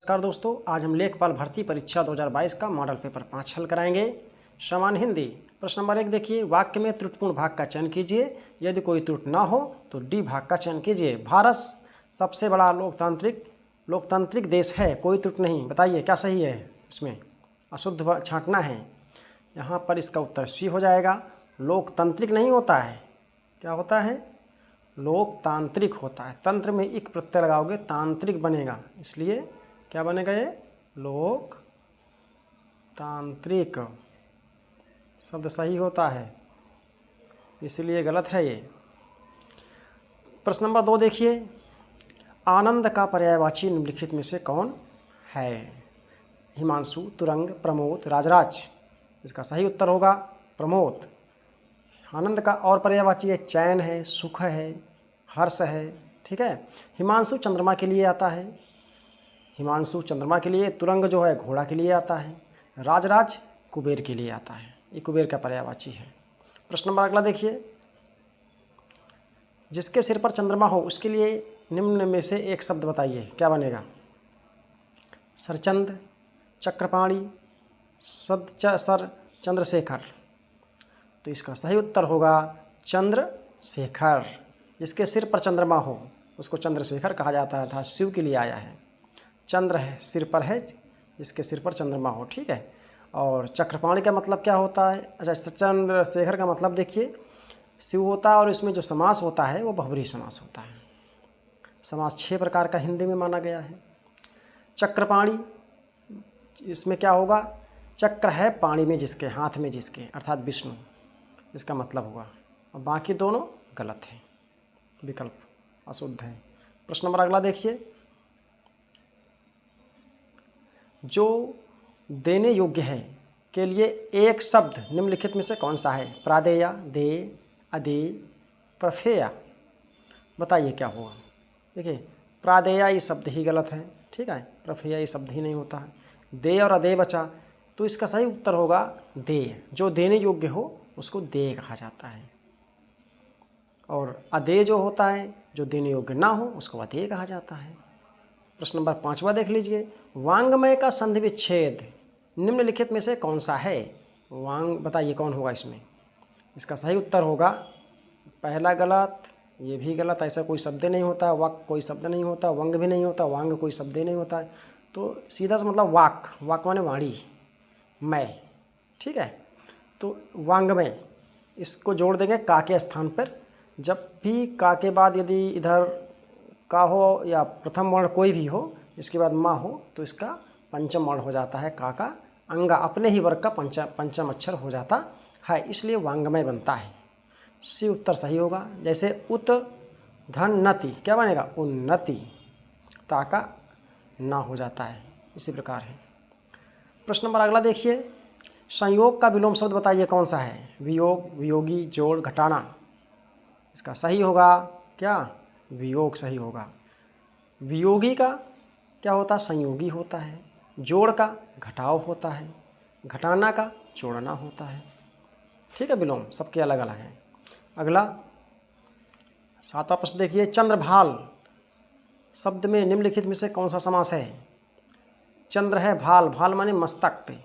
नमस्कार दोस्तों, आज हम लेखपाल भर्ती परीक्षा 2022 का मॉडल पेपर 5 हल कराएंगे। सामान्य हिंदी प्रश्न नंबर 1 देखिए, वाक्य में त्रुटिपूर्ण भाग का चयन कीजिए। यदि कोई त्रुटि ना हो तो डी भाग का चयन कीजिए। भारत सबसे बड़ा लोकतांत्रिक देश है, कोई त्रुटि नहीं। बताइए क्या सही है, इसमें अशुद्ध छांटना है। यहाँ पर इसका उत्तर सी हो जाएगा। लोकतांत्रिक नहीं होता है, क्या होता है? लोकतांत्रिक होता है। तंत्र में एक प्रत्यय लगाओगे तांत्रिक बनेगा, इसलिए क्या बनेगा? ये लोक तांत्रिक शब्द सही होता है, इसलिए गलत है ये। प्रश्न नंबर 2 देखिए, आनंद का पर्यायवाची निम्नलिखित में से कौन है? हिमांशु, तुरंग, प्रमोद, राजराज। इसका सही उत्तर होगा प्रमोद। आनंद का और पर्यायवाची है चैन है, सुख है, हर्ष है। ठीक है। हिमांशु चंद्रमा के लिए आता है, हिमांशु चंद्रमा के लिए। तुरंग जो है घोड़ा के लिए आता है। राजराज कुबेर के लिए आता है, ये कुबेर का पर्यायवाची है। प्रश्न नंबर अगला देखिए, जिसके सिर पर चंद्रमा हो उसके लिए निम्न में से एक शब्द बताइए, क्या बनेगा? सरचंद, चक्रपाणी, सर, चंद्रशेखर। तो इसका सही उत्तर होगा चंद्रशेखर। जिसके सिर पर चंद्रमा हो उसको चंद्रशेखर कहा जाता है, अर्थात शिव के लिए आया है। चंद्र है, सिर पर है, जिसके सिर पर चंद्रमा हो। ठीक है। और चक्रपाणी का मतलब क्या होता है? अच्छा, चंद्रशेखर का मतलब देखिए शिव होता है, और इसमें जो समास होता है वो बहुब्रीहि समास होता है। समास 6 प्रकार का हिंदी में माना गया है। चक्रपाणी, इसमें क्या होगा? चक्र है पाणी में जिसके, हाथ में जिसके, अर्थात विष्णु, इसका मतलब हुआ। और बाकी दोनों गलत हैं, विकल्प अशुद्ध है। प्रश्न नंबर अगला देखिए, जो देने योग्य है के लिए एक शब्द निम्नलिखित में से कौन सा है? प्रादेय, दे, अदे, प्रफेय। बताइए क्या हुआ? देखिए, प्रादेय ये शब्द ही गलत है। ठीक है। प्रफेय ये शब्द ही नहीं होता है। दे और अदे बचा, तो इसका सही उत्तर होगा दे। जो देने योग्य हो उसको दे कहा जाता है, और अदे जो होता है, जो देने योग्य ना हो, उसको अदे कहा जाता है। प्रश्न नंबर 5वां देख लीजिए, वांग्मय का संधि विच्छेद निम्नलिखित में से कौन सा है? बताइए कौन होगा इसमें? इसका सही उत्तर होगा पहला गलत, ये भी गलत। ऐसा कोई शब्द नहीं होता, वाक कोई शब्द नहीं होता, वंग भी नहीं होता, वांग कोई शब्द नहीं होता है। तो सीधा सा मतलब वाक, वाक माने वाणी, मैं। ठीक है। तो वांग्मय, इसको जोड़ देंगे का के स्थान पर। जब भी का के बाद यदि इधर का हो या प्रथम वर्ण कोई भी हो, इसके बाद माँ हो, तो इसका पंचम वर्ण हो जाता है। का अंगा अपने ही वर्ग का पंचम अक्षर हो जाता है, इसलिए वांग्मय बनता है। सी उत्तर सही होगा। जैसे उत धन नति, क्या बनेगा? उन्नति। ताका ना हो जाता है, इसी प्रकार है। प्रश्न नंबर अगला देखिए, संयोग का विलोम शब्द बताइए कौन सा है? वियोग, वियोगी, जोड़, घटाना। इसका सही होगा क्या? वियोग सही होगा। वियोगी का क्या होता है? संयोगी होता है। जोड़ का घटाव होता है। घटाना का जोड़ना होता है। ठीक है। विलोम सबके अलग अलग हैं। अगला 7वां प्रश्न देखिए, चंद्रभाल शब्द में निम्नलिखित में से कौन सा समास है? चंद्र है, भाल, भाल माने मस्तक पे,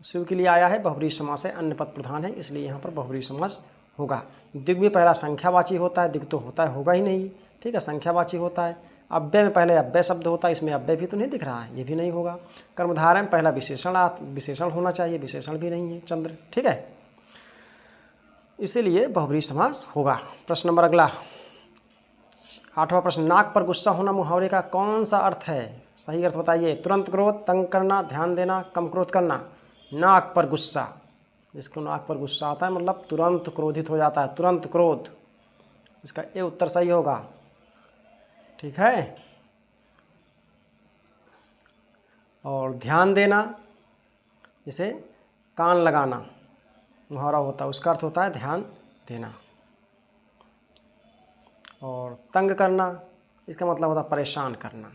शिव के लिए आया है, बहुब्रीहि समास है, अन्य पद प्रधान है, इसलिए यहाँ पर बहुब्रीहि समास होगा। दिग् में पहला संख्यावाची होता है, दिग् तो होता है, होगा ही नहीं। ठीक है। संख्यावाची होता है। अव्यय में पहले अव्यय शब्द होता है, इसमें अव्यय भी तो नहीं दिख रहा है, ये भी नहीं होगा। कर्मधारय में पहला विशेषण होना चाहिए, विशेषण भी नहीं है चंद्र। ठीक है। इसीलिए बहुब्रीहि समास होगा। प्रश्न नंबर अगला 8वां प्रश्न, नाक पर गुस्सा होना मुहावरे का कौन सा अर्थ है? सही अर्थ बताइए। तुरंत क्रोध, तंग करना, ध्यान देना, कम क्रोध करना। नाक पर गुस्सा, जिसको नाक पर गुस्सा आता है मतलब तुरंत क्रोधित हो जाता है, तुरंत क्रोध। इसका ये उत्तर सही होगा। ठीक है। और ध्यान देना, जैसे कान लगाना मुहावरा होता है, उसका अर्थ होता है ध्यान देना। और तंग करना, इसका मतलब होता है परेशान करना।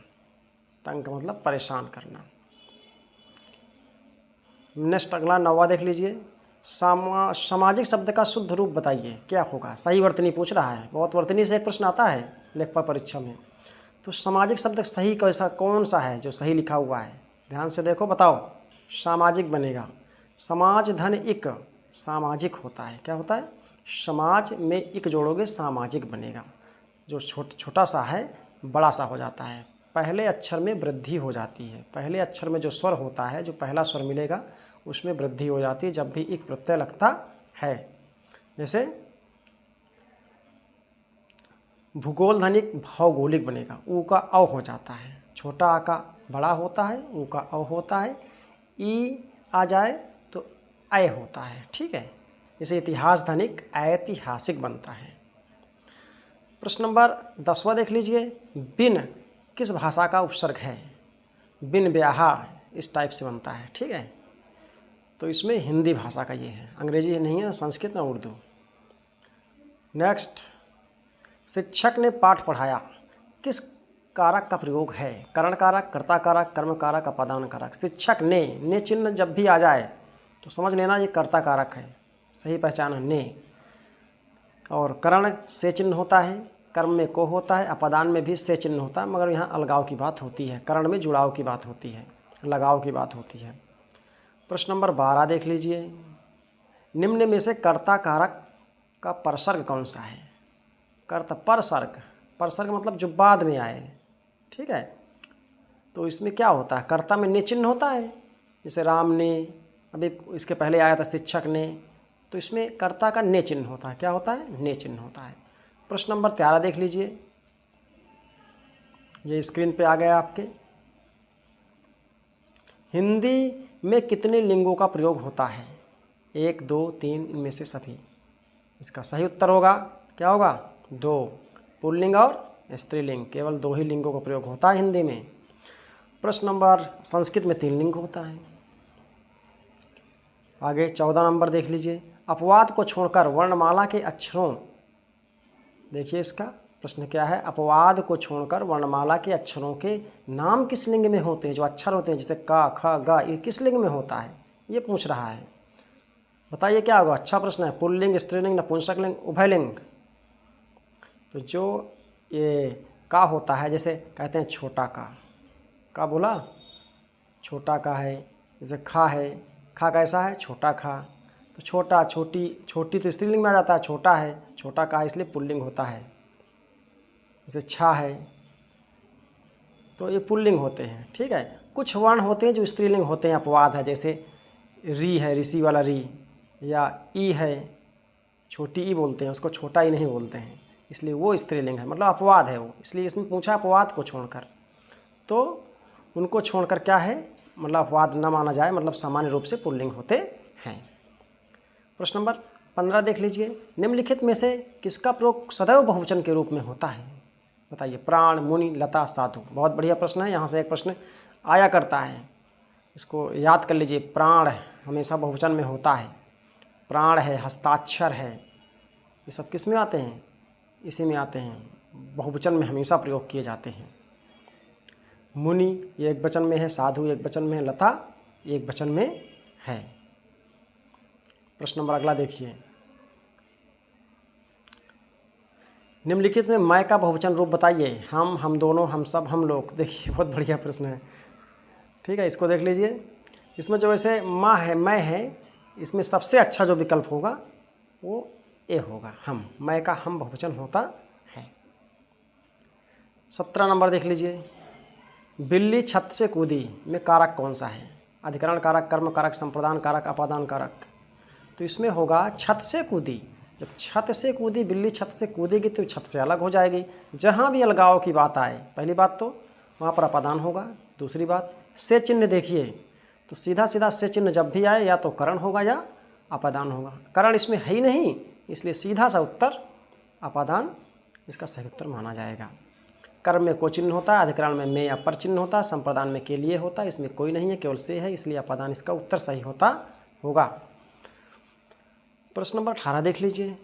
तंग का मतलब परेशान करना। नेक्स्ट अगला 9वां देख लीजिए, सामाजिक शब्द का शुद्ध रूप बताइए, क्या होगा? सही वर्तनी पूछ रहा है, बहुत वर्तनी से एक प्रश्न आता है लेखपाल परीक्षा में। तो सामाजिक शब्द सही कैसा कौन सा है जो सही लिखा हुआ है, ध्यान से देखो, बताओ। सामाजिक बनेगा। समाज धन इक सामाजिक होता है, क्या होता है? समाज में इक जोड़ोगे सामाजिक बनेगा। जो छोटा सा है बड़ा सा हो जाता है, पहले अक्षर में वृद्धि हो जाती है। पहले अक्षर में जो स्वर होता है, जो पहला स्वर मिलेगा उसमें वृद्धि हो जाती है जब भी इक प्रत्यय लगता है। जैसे भूगोल धनिक भौगोलिक बनेगा, ऊ का अव हो जाता है, छोटा आ का बड़ा होता है, ऊ का अव होता है, ई आ जाए तो अय होता है, ठीक है। जैसे इतिहास धनिक ऐतिहासिक बनता है। प्रश्न नंबर 10वां देख लीजिए। बिन किस भाषा का उपसर्ग है? बिन ब्याहा इस टाइप से बनता है, ठीक है। तो इसमें हिंदी भाषा का ये है, अंग्रेजी नहीं है, ना संस्कृत ना उर्दू। नेक्स्ट, शिक्षक ने पाठ पढ़ाया किस कारक का प्रयोग है? करण कारक, कर्ता कारक, कर्म कारक, अपादान कारक। शिक्षक ने चिन्ह जब भी आ जाए तो समझ लेना ये कर्ता कारक है, सही पहचान है ने। और करण से चिन्ह होता है, कर्म में को होता है, अपादान में भी से चिन्ह होता है, मगर यहाँ अलगाव की बात होती है, करण में जुड़ाव की बात होती है, लगाव की बात होती है। प्रश्न नंबर 12 देख लीजिए। निम्न में से कर्ता कारक का परसर्ग कौन सा है? कर्ता परसर्ग, परसर्ग मतलब जो बाद में आए, ठीक है। तो इसमें क्या होता है? कर्ता में ने चिन्ह होता है, जैसे राम ने, अभी इसके पहले आया था शिक्षक ने, तो इसमें कर्ता का ने चिन्ह होता है, क्या होता है? ने चिन्ह होता है। प्रश्न नंबर 13 देख लीजिए, ये स्क्रीन पे आ गया आपके। हिंदी में कितने लिंगों का प्रयोग होता है? 1, 2, 3, इनमें से सभी। इसका सही उत्तर होगा, क्या होगा? 2, पुल्लिंग और स्त्रीलिंग, केवल 2 ही लिंगों का प्रयोग होता है हिंदी में। प्रश्न नंबर, संस्कृत में 3 लिंग होता है। आगे 14 नंबर देख लीजिए। अपवाद को छोड़कर वर्णमाला के अक्षरों, देखिए इसका प्रश्न क्या है? अपवाद को छोड़कर वर्णमाला के अक्षरों के नाम किस लिंग में होते हैं? जो अक्षर होते हैं जैसे क, ख, ग, ये किस लिंग में होता है? ये पूछ रहा है, बताइए क्या होगा? अच्छा प्रश्न है। पुल्लिंग, स्त्रीलिंग, नपुंसकलिंग, उभयलिंग। तो जो ये का होता है, जैसे कहते हैं छोटा का बोला, छोटा का है। जैसे खा है, खा कैसा है? छोटा खा। तो छोटा, छोटी, छोटी तो स्त्रीलिंग में आ जाता है, छोटा है, छोटा का है, इसलिए पुल्लिंग होता है। जैसे छा है, तो ये पुल्लिंग होते हैं, ठीक है। कुछ वर्ण होते हैं जो स्त्रीलिंग होते हैं, अपवाद है, जैसे री है, ऋषि वाला री, या ई है, छोटी ई बोलते हैं, उसको छोटा ई नहीं बोलते हैं, इसलिए वो स्त्रीलिंग है, मतलब अपवाद है वो, इसलिए इसमें पूछा अपवाद को छोड़कर। तो उनको छोड़कर क्या है, मतलब अपवाद न माना जाए, मतलब सामान्य रूप से पुल्लिंग होते हैं। प्रश्न नंबर 15 देख लीजिए। निम्नलिखित में से किसका प्रयोग सदैव बहुवचन के रूप में होता है? बताइए। प्राण, मुनि, लता, साधु। बहुत बढ़िया प्रश्न है, यहाँ से एक प्रश्न आया करता है, इसको याद कर लीजिए। प्राण हमेशा बहुवचन में होता है, प्राण है, हस्ताक्षर है, ये सब किस में आते हैं? इसी में आते हैं, बहुवचन में हमेशा प्रयोग किए जाते हैं। मुनि ये एक वचन में है, साधु एक वचन में है, लता एक वचन में है। प्रश्न नंबर अगला देखिए। निम्नलिखित में मैं का बहुवचन रूप बताइए। हम दोनों, हम सब, हम लोग। देखिए बहुत बढ़िया प्रश्न है, ठीक है, इसको देख लीजिए। इसमें जो वैसे माँ है, मैं है, इसमें सबसे अच्छा जो विकल्प होगा वो ए होगा, हम। मैं का हम बहुवचन होता है। 17 नंबर देख लीजिए। बिल्ली छत से कूदी में कारक कौन सा है? अधिकरण कारक, कर्म कारक, संप्रदान कारक, अपादान कारक। तो इसमें होगा छत से कूदी। जब छत से कूदी, बिल्ली छत से कूदेगी तो छत से अलग हो जाएगी। जहाँ भी अलगाव की बात आए, पहली बात तो वहाँ पर अपादान होगा, दूसरी बात से चिन्ह देखिए, तो सीधा सीधा से चिन्ह जब भी आए या तो करण होगा या अपादान होगा। करण इसमें है ही नहीं, इसलिए सीधा सा उत्तर अपादान इसका सही उत्तर माना जाएगा। कर्म में को चिन्ह होता है, अधिकरण में या पर चिन्ह होता है, संप्रदान में के लिए होता है, इसमें कोई नहीं है, केवल से है, इसलिए अपादान इसका उत्तर सही होता होगा। प्रश्न नंबर 18 देख लीजिए।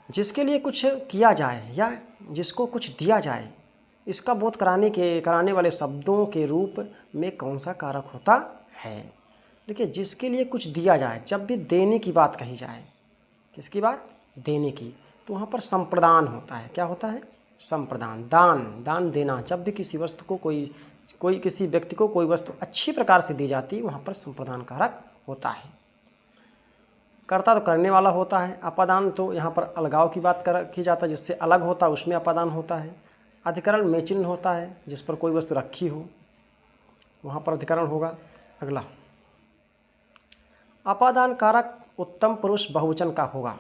जिसके लिए कुछ किया जाए या जिसको कुछ दिया जाए, इसका बोध कराने वाले शब्दों के रूप में कौन सा कारक होता है? देखिए, जिसके लिए कुछ दिया जाए, जब भी देने की बात कही जाए, किसकी बात? देने की, तो वहाँ पर संप्रदान होता है। क्या होता है? संप्रदान। दान, दान देना। जब भी किसी वस्तु को कोई किसी व्यक्ति को कोई वस्तु अच्छी प्रकार से दी जाती है वहाँ पर संप्रदान कारक होता है। कर्ता तो करने वाला होता है। अपादान तो यहाँ पर अलगाव की बात की जाता है, जिससे अलग होता है उसमें अपादान होता है। अधिकरण में चिन्ह होता है, जिस पर कोई वस्तु रखी हो वहाँ पर अधिकरण होगा। अगला, अपादान कारक उत्तम पुरुष बहुवचन का होगा।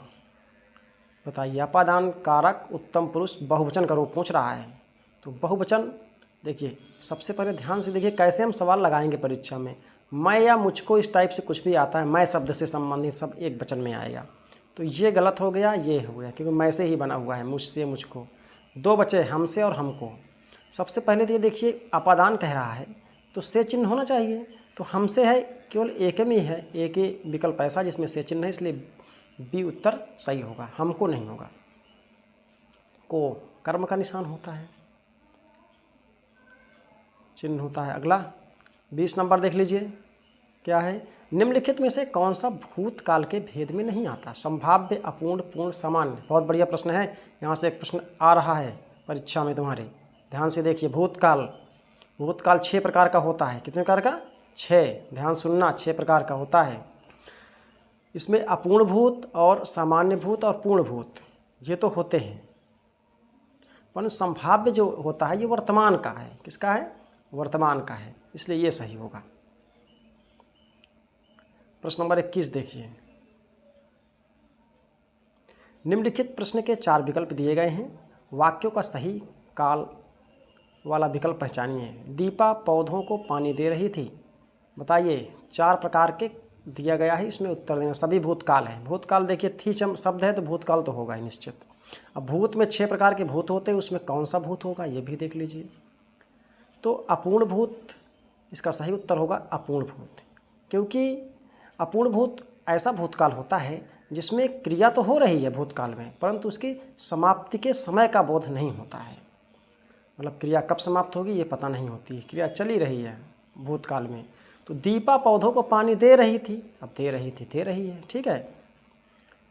बताइए, अपादान कारक उत्तम पुरुष बहुवचन का रूप पूछ रहा है। तो बहुवचन देखिए, सबसे पहले ध्यान से देखिए कैसे हम सवाल लगाएंगे परीक्षा में। मैं या मुझको इस टाइप से कुछ भी आता है, मैं शब्द से संबंधित सब एक वचन में आएगा, तो ये गलत हो गया, ये हो गया, क्योंकि मैं से ही बना हुआ है, मुझसे, मुझको। दो बचे हमसे और हमको। सबसे पहले तो ये देखिए अपादान कह रहा है तो से चिन्ह होना चाहिए, तो हमसे है केवल एक में है, एक ही विकल्प ऐसा जिसमें से चिन्ह है, इसलिए बी उत्तर सही होगा, हमको नहीं होगा। को कर्म का निशान होता है, चिन्ह होता है। अगला 20 नंबर देख लीजिए, क्या है, निम्नलिखित में से कौन सा भूतकाल के भेद में नहीं आता। संभाव्य, अपूर्ण, पूर्ण, सामान्य। बहुत बढ़िया प्रश्न है, यहाँ से एक प्रश्न आ रहा है परीक्षा में तुम्हारे, ध्यान से देखिए। भूतकाल, भूतकाल 6 प्रकार का होता है। कितने प्रकार का? 6। ध्यान सुनना, 6 प्रकार का होता है। इसमें अपूर्ण भूत और सामान्य भूत और पूर्ण भूत ये तो होते हैं, परंतु संभाव्य जो होता है ये वर्तमान का है। किसका है? वर्तमान का है, इसलिए ये सही होगा। प्रश्न नंबर 21 देखिए, निम्नलिखित प्रश्न के 4 विकल्प दिए गए हैं, वाक्यों का सही काल वाला विकल्प पहचानिए। दीपा पौधों को पानी दे रही थी। बताइए, 4 प्रकार के दिया गया है, इसमें उत्तर देना। सभी भूतकाल है। भूतकाल देखिए थी शब्द है तो भूतकाल तो होगा ही निश्चित। अब भूत में 6 प्रकार के भूत होते हैं, उसमें कौन सा भूत होगा ये भी देख लीजिए। तो अपूर्ण भूत, इसका सही उत्तर होगा अपूर्ण भूत, क्योंकि अपूर्ण भूत ऐसा भूतकाल होता है जिसमें क्रिया तो हो रही है भूतकाल में, परंतु उसकी समाप्ति के समय का बोध नहीं होता है। मतलब क्रिया कब समाप्त होगी ये पता नहीं होती है, क्रिया चली रही है भूतकाल में। तो दीपा पौधों को पानी दे रही थी, अब दे रही थी, दे रही है, ठीक है,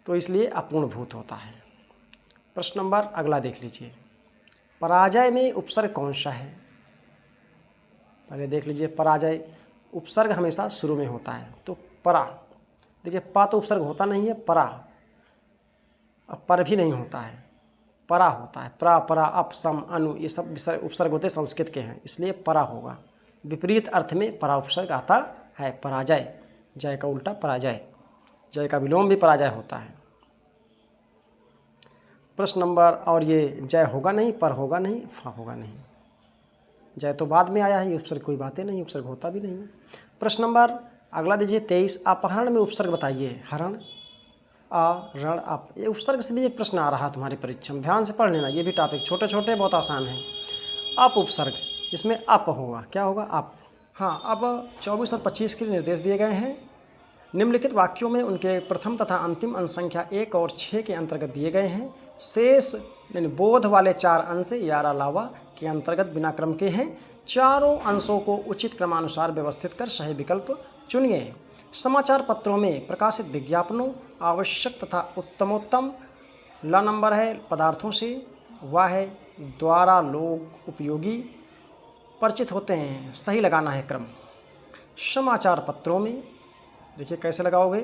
तो इसलिए अपूर्ण भूत होता है। प्रश्न नंबर अगला देख लीजिए, पराजय में उपसर्ग कौन सा है। पहले देख लीजिए, पराजय उपसर्ग हमेशा शुरू में होता है, तो परा। देखिए पा तो उपसर्ग होता नहीं है, परा, अब पर भी नहीं होता है, परा होता है। प्रा, परा, अप, सम, अनु ये सब उपसर्ग होते संस्कृत के हैं, इसलिए परा होगा। विपरीत अर्थ में परा उपसर्ग आता है, पराजय। जय का उल्टा पराजय, जय का विलोम भी पराजय होता है। प्रश्न नंबर, और ये जय होगा नहीं, पर होगा नहीं, फा होगा नहीं। जय तो बाद में आया है, ये उपसर्ग कोई बातें नहीं, उपसर्ग होता भी नहीं है। प्रश्न नंबर अगला दीजिए 23, अपहरण में उपसर्ग बताइए। हरण, आ, रण, अप, ये उपसर्ग से भी एक प्रश्न आ रहा है तुम्हारी परीक्षा में, ध्यान से पढ़ लेना। ये भी टॉपिक छोटे छोटे बहुत आसान है। अप उपसर्ग, इसमें अप होगा, क्या होगा? अप। हाँ, अब 24 और 25 के निर्देश दिए गए हैं। निम्नलिखित वाक्यों में उनके प्रथम तथा अंतिम अंश संख्या 1 और 6 के अंतर्गत दिए गए हैं। शेष यानी बोध वाले 4 अंश या अलावा के अंतर्गत बिना क्रम के हैं। चारों अंशों को उचित क्रमानुसार व्यवस्थित कर सही विकल्प चुनिए। समाचार पत्रों में प्रकाशित विज्ञापनों, आवश्यक तथा उत्तमोत्तम, ल नंबर है पदार्थों से, वह है द्वारा लोग उपयोगी परिचित होते हैं। सही लगाना है क्रम। समाचार पत्रों में देखिए कैसे लगाओगे,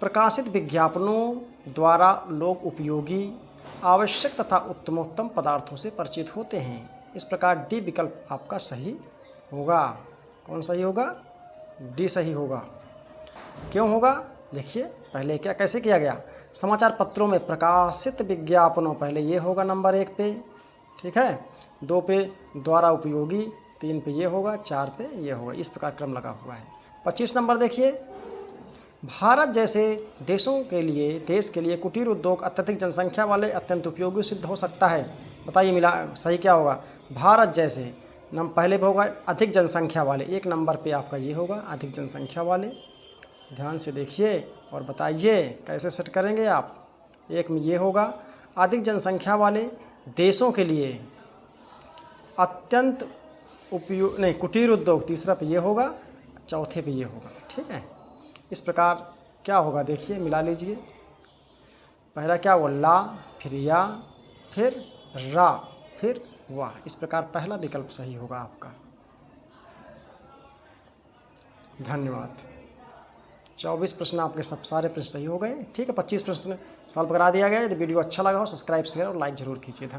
प्रकाशित विज्ञापनों द्वारा लोग उपयोगी, आवश्यक तथा उत्तमोत्तम पदार्थों से परिचित होते हैं। इस प्रकार डी विकल्प आपका सही होगा। कौन सही होगा? डी सही होगा। क्यों होगा? देखिए पहले क्या कैसे किया गया, समाचार पत्रों में प्रकाशित विज्ञापनों, पहले ये होगा नंबर 1 पे, ठीक है, 2 पे द्वारा उपयोगी, 3 पे ये होगा, 4 पे ये होगा, इस प्रकार क्रम लगा हुआ है। 25 नंबर देखिए, भारत जैसे देश के लिए कुटीर उद्योग अत्यधिक जनसंख्या वाले अत्यंत उपयोगी सिद्ध हो सकता है। बताइए मिला सही क्या होगा? भारत जैसे पहले पे होगा अधिक जनसंख्या वाले, 1 नंबर पे आपका ये होगा अधिक जनसंख्या वाले। ध्यान से देखिए और बताइए कैसे सेट करेंगे आप। 1 में ये होगा अधिक जनसंख्या वाले देशों के लिए अत्यंत उपयोग, नहीं कुटीर उद्योग, तीसरा पे ये होगा, चौथे पे ये होगा, ठीक है। इस प्रकार क्या होगा देखिए, मिला लीजिए। पहला क्या होगा? ला, फिर या, फिर रा, फिर वाह। इस प्रकार पहला विकल्प सही होगा आपका। धन्यवाद। 24 प्रश्न आपके सब सारे प्रश्न सही हो गए। ठीक है, 25 प्रश्न सॉल्व करा दिया गया। यदि वीडियो अच्छा लगा हो सब्सक्राइब शेयर और लाइक जरूर कीजिए।